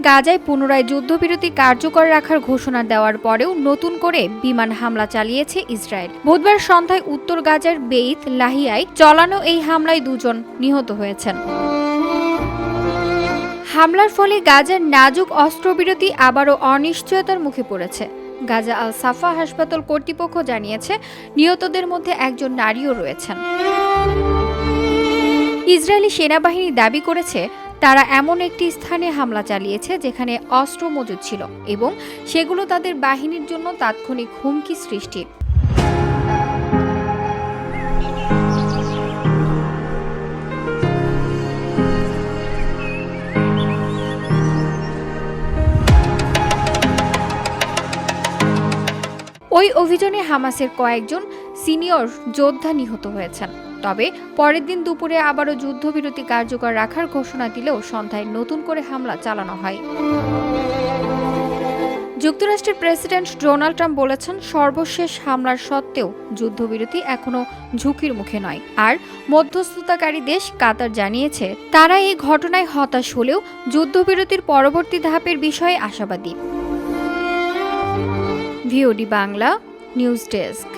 গাজায় পুনরায় যুদ্ধবিরতি কার্যকর রাখার ঘোষণা দেওয়ার পরেও নতুন করে বিমান হামলা চালিয়েছে ইসরায়েল। বুধবার সন্ধ্যায় উত্তর গাজার বেইত লাহিয়ায় চালানো এই হামলায় 2 জন নিহত হয়েছেন। হামলার ফলে গাজার নাজুক অস্ত্রবিরতি আবারও অনিশ্চয়তার মুখে পড়েছে। গাজা আল সাফা হাসপাতাল কর্তৃপক্ষ জানিয়েছে নিহতদের মধ্যে একজন নারীও রয়েছেন। ইসরায়েলি সেনাবাহিনী দাবি করেছে তারা এমন একটি স্থানে হামলা চালিয়েছে যেখানে অস্ত্র মজুদ ছিল এবং সেগুলো তাদের বাহিনীর জন্য তাৎক্ষণিক হুমকি সৃষ্টি। ওই অভিযানে হামাসের কয়েকজন সিনিয়র যোদ্ধা নিহত হয়েছেন। তবে পরের দিন দুপুরে আবারও যুদ্ধবিরতি কার্যকর রাখার ঘোষণা দিলেও সন্ধ্যায় নতুন করে হামলা চালানো হয়। যুক্তরাষ্ট্রের প্রেসিডেন্ট ডোনাল্ড ট্রাম্প বলেছেন, সর্বশেষ হামলার সত্ত্বেও যুদ্ধবিরতি এখনো ঝুঁকির মুখে নয়। আর মধ্যস্থতাকারী দেশ কাতার জানিয়েছে তারা এই ঘটনায় হতাশ হলেও যুদ্ধবিরতির পরবর্তী ধাপের বিষয়ে আশাবাদী। VOD Bangla news desk.